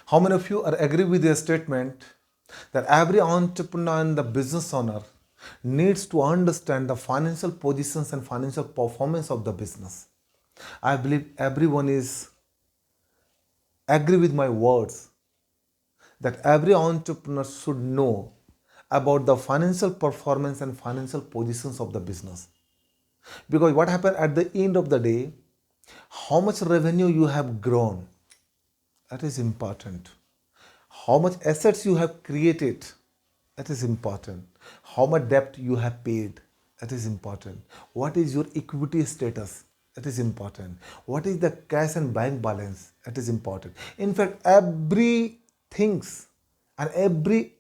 How many of you are agree with the statement that every entrepreneur and the business owner needs to understand the financial positions and financial performance of the business? I believe everyone is agree with my words that every entrepreneur should know about the financial performance and financial positions of the business. Because what happened at the end of the day, how much revenue you have grown, that is important. How much assets you have created, that is important. How much debt you have paid, that is important. What is your equity status, that is important. What is the cash and bank balance, that is important. In fact, every things and every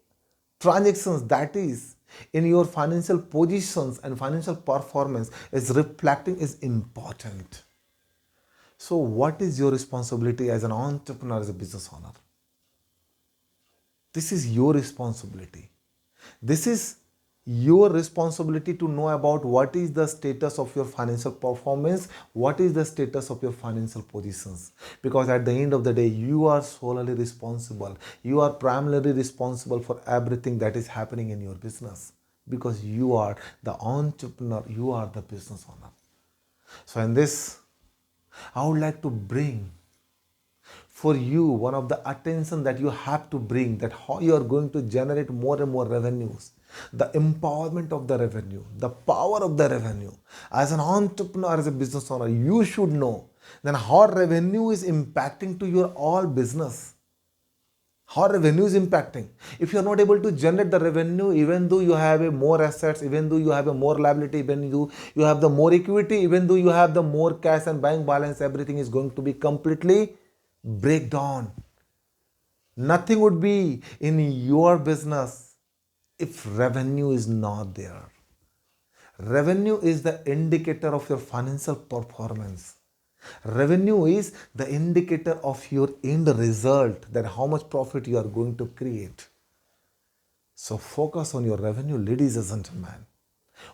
transactions that is in your financial positions and financial performance is reflecting is important. So what is your responsibility as an entrepreneur, as a business owner? This is your responsibility. This is your responsibility to know about what is the status of your financial performance, what is the status of your financial positions. Because at the end of the day, you are solely responsible. You are primarily responsible for everything that is happening in your business. Because you are the entrepreneur, you are the business owner. So in this, I would like to bring for you one of the attention that you have to bring, that how you are going to generate more and more revenues, the empowerment of the revenue, the power of the revenue. As an entrepreneur, as a business owner, you should know then how revenue is impacting to your all business. How revenue is impacting. If you are not able to generate the revenue, even though you have a more assets, even though you have a more liability, even though you have the more equity, even though you have the more cash and bank balance, everything is going to be completely break down. Nothing would be in your business if revenue is not there. Revenue is the indicator of your financial performance. Revenue is the indicator of your end result, that how much profit you are going to create. So focus on your revenue, ladies and gentlemen.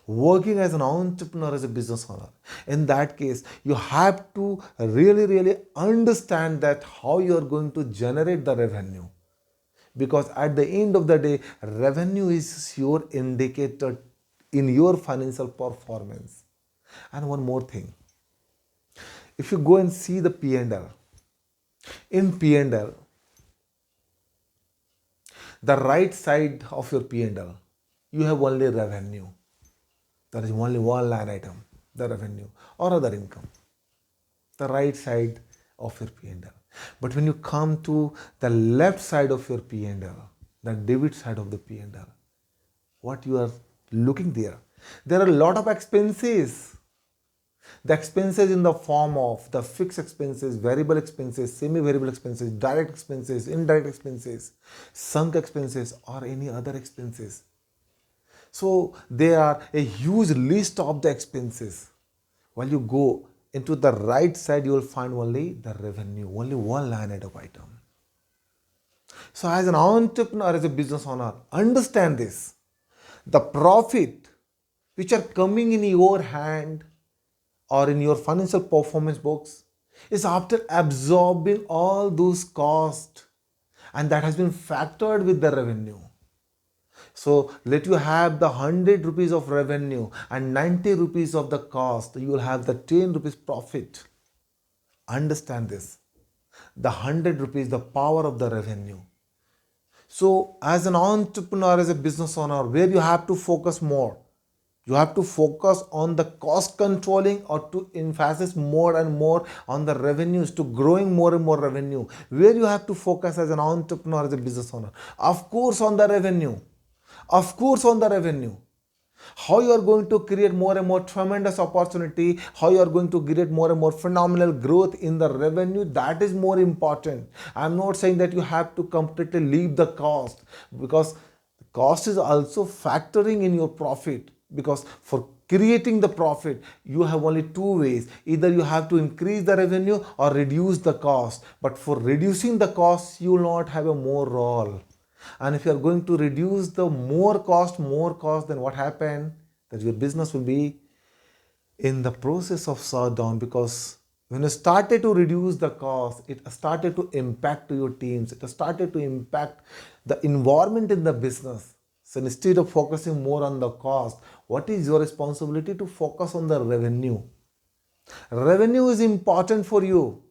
Working as an entrepreneur, as a business owner, in that case, you have to really understand that how you are going to generate the revenue. Because at the end of the day, revenue is your indicator in your financial performance. And one more thing, if you go and see the P&L, in P&L, the right side of your P&L, you have only revenue. There is only one line item, the revenue or other income, the right side of your P&L. But when you come to the left side of your P&L, the debit side of the P&L, what you are looking there are a lot of expenses. The expenses in the form of the fixed expenses, variable expenses, semi-variable expenses, direct expenses, indirect expenses, sunk expenses, or any other expenses. So there are a huge list of the expenses. While you go into the right side, you will find only the revenue, only one line item. So as an entrepreneur, as a business owner, understand this. The profit which are coming in your hand or in your financial performance books is after absorbing all those costs, and that has been factored with the revenue. So let you have the 100 rupees of revenue and 90 rupees of the cost, you will have the 10 rupees profit. Understand this. The 100 rupees, the power of the revenue. So as an entrepreneur, as a business owner, where you have to focus more, you have to focus on the cost controlling or to emphasis more and more on the revenues, to growing more and more revenue. Where you have to focus as an entrepreneur, as a business owner, of course on the revenue. Of course on the revenue. How you are going to create more and more tremendous opportunity, how you are going to create more and more phenomenal growth in the revenue, that is more important. I am not saying that you have to completely leave the cost, because the cost is also factoring in your profit. Because for creating the profit, you have only two ways: either you have to increase the revenue or reduce the cost. But for reducing the cost, you will not have a more role. And if you are going to reduce the more cost, then what happened? That your business will be in the process of shutdown, because When you started to reduce the cost, it started to impact to your teams, it started to impact the environment in the business. So instead of focusing more on the cost, what is your responsibility to focus on the revenue? Revenue is important for you.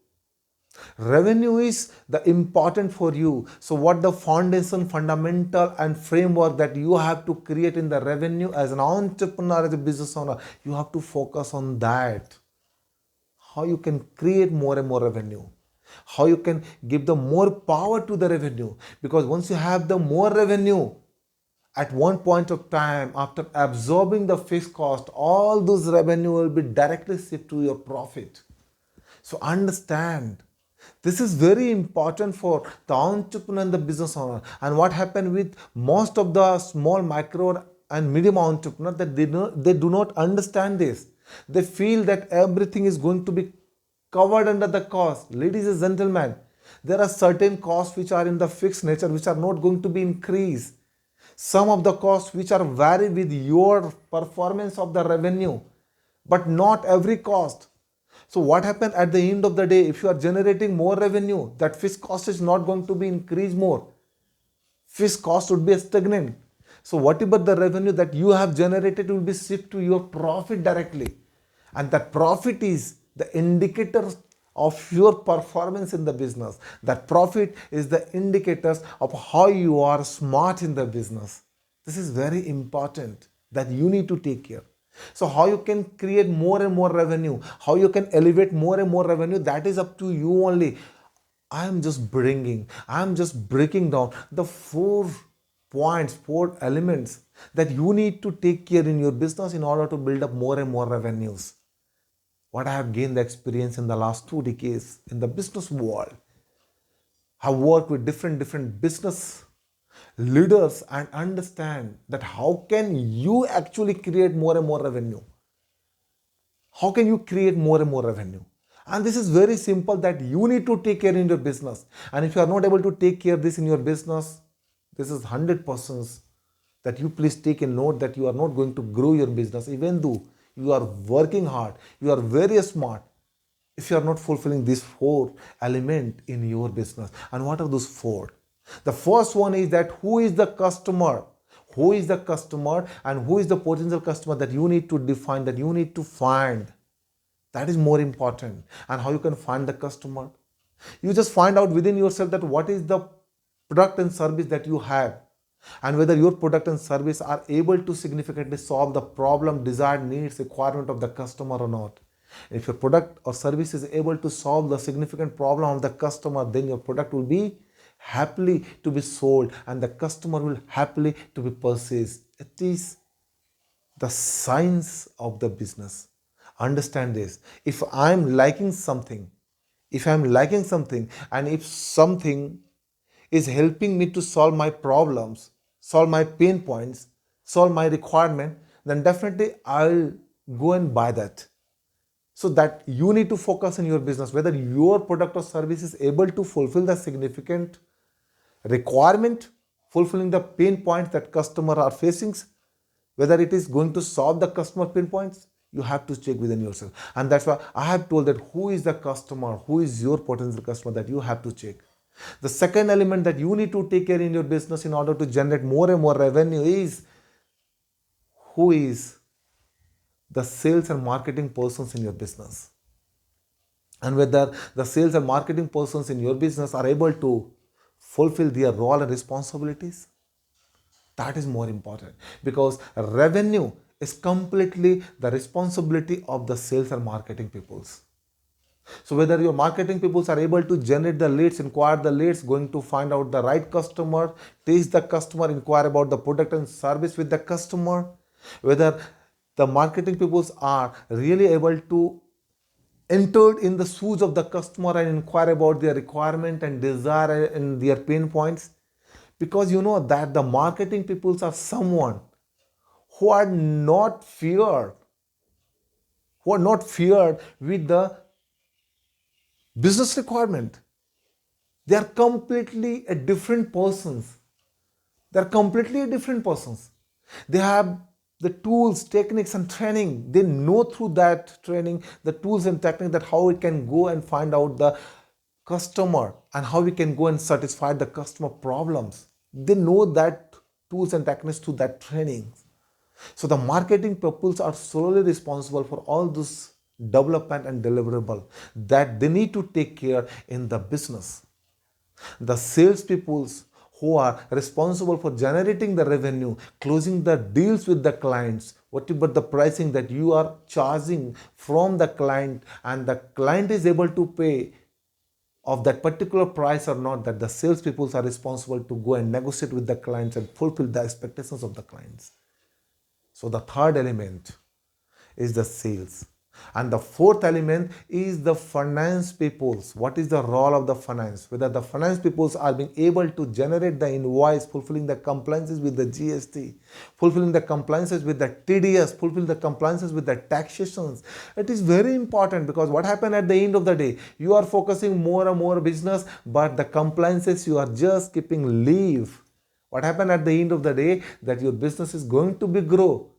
Revenue is the important for you. So what the foundation, fundamental and framework that you have to create in the revenue as an entrepreneur, as a business owner, you have to focus on that. How you can create more and more revenue, how you can give the more power to the revenue, because once you have the more revenue, at one point of time, after absorbing the fixed cost, all those revenue will be directly shipped to your profit. So understand, this is very important for the entrepreneur and the business owner. And what happened with most of the small, micro and medium entrepreneurs, that they do not understand this. They feel that everything is going to be covered under the cost. Ladies and gentlemen, there are certain costs which are in the fixed nature, which are not going to be increased. Some of the costs which are vary with your performance of the revenue, but not every cost. So what happened at the end of the day, if you are generating more revenue, that fixed cost is not going to be increased more. Fixed cost would be stagnant. So whatever the revenue that you have generated will be shipped to your profit directly. And that profit is the indicator of your performance in the business. That profit is the indicators of how you are smart in the business. This is very important that you need to take care. So how you can create more and more revenue, how you can elevate more and more revenue, that is up to you only. I'm just breaking down the 4 points, 4 elements that you need to take care in your business in order to build up more and more revenues. What I have gained the experience in the last 2 decades in the business world. I've worked with different business leaders and understand that how can you actually create more and more revenue. How can you create more and more revenue? And this is very simple, that you need to take care in your business. And if you are not able to take care of this in your business, this is 100% that you please take a note that you are not going to grow your business, even though you are working hard, you are very smart, if you are not fulfilling these 4 elements in your business. And what are those 4? The first one is that who is the customer? Who is the customer and who is the potential customer that you need to define, that you need to find. That is more important. And how you can find the customer? You just find out within yourself that what is the product and service that you have, and whether your product and service are able to significantly solve the problem, desired needs, requirement of the customer or not. If your product or service is able to solve the significant problem of the customer, then your product will be happily to be sold and the customer will happily to be purchased. It is the science of the business. Understand this. If I'm liking something, and if something is helping me to solve my problems, solve my pain points, solve my requirement, then definitely I'll go and buy that. So that you need to focus in your business whether your product or service is able to fulfill the significant requirement, fulfilling the pain points that customer are facing, whether it is going to solve the customer pain points. You have to check within yourself. And that's why I have told that who is the customer, who is your potential customer, that you have to check. The second element that you need to take care in your business in order to generate more and more revenue is who is the sales and marketing persons in your business, and whether the sales and marketing persons in your business are able to fulfill their role and responsibilities. That is more important, because revenue is completely the responsibility of the sales and marketing peoples. So whether your marketing peoples are able to generate the leads, inquire the leads, going to find out the right customer, teach the customer, inquire about the product and service with the customer, whether the marketing peoples are really able to enter in the shoes of the customer and inquire about their requirement and desire and their pain points. Because you know that the marketing peoples are someone who are not feared, with the business requirement. They are completely a different persons. They are completely different persons. They have the tools, techniques, and training. They know through that training, the tools and technique, that how we can go and find out the customer and how we can go and satisfy the customer problems. They know that tools and techniques through that training. So the marketing peoples are solely responsible for all this development and deliverable that they need to take care in the business. The salespeople who are responsible for generating the revenue, closing the deals with the clients, whatever the pricing that you are charging from the client, and the client is able to pay of that particular price or not, that the salespeople are responsible to go and negotiate with the clients and fulfill the expectations of the clients. So the third element is the sales. And the fourth element is the finance peoples. What is the role of the finance? Whether the finance peoples are being able to generate the invoice, fulfilling the compliances with the GST, fulfilling the compliances with the TDS, fulfilling the compliances with the taxations. It is very important, because what happened at the end of the day, you are focusing more and more business, but the compliances you are just keeping leave. What happened at the end of the day, that your business is going to be grow,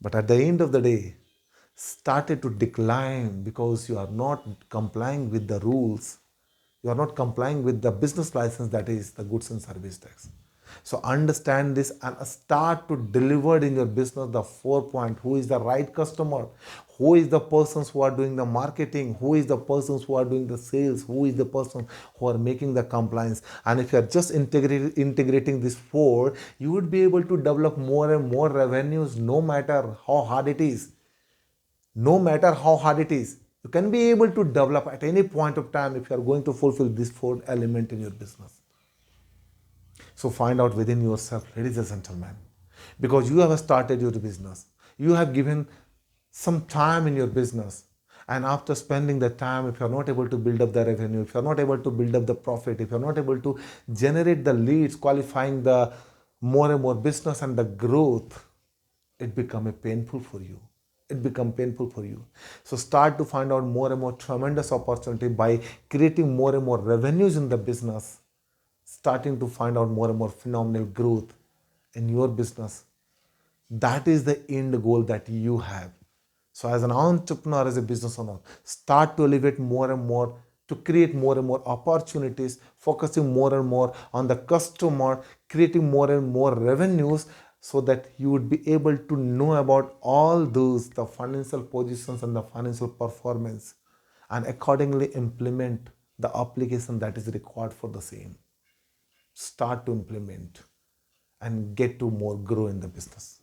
but at the end of the day started to decline because you are not complying with the rules, you are not complying with the business license, that is the goods and service tax. So understand this and start to deliver in your business the 4 point: who is the right customer, who is the persons who are doing the marketing, who is the persons who are doing the sales, who is the person who are making the compliance. And if you are just integrating this four, you would be able to develop more and more revenues, no matter how hard it is. No matter how hard it is, you can be able to develop at any point of time if you are going to fulfill this fourth element in your business. So find out within yourself, ladies and gentlemen, because you have started your business, you have given some time in your business, and after spending the time, if you are not able to build up the revenue, if you are not able to build up the profit, if you are not able to generate the leads, qualifying the more and more business and the growth, it become a painful for you. It become painful for you. So start to find out more and more tremendous opportunity by creating more and more revenues in the business, starting to find out more and more phenomenal growth in your business. That is the end goal that you have. So as an entrepreneur, as a business owner, start to elevate more and more, to create more and more opportunities, focusing more and more on the customer, creating more and more revenues, so that you would be able to know about all those, the financial positions and the financial performance, and accordingly implement the application that is required for the same. Start to implement and get to more grow in the business.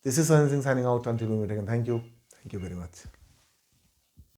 This is Sanjay Singh signing out. Until we meet again. Thank you. Thank you very much.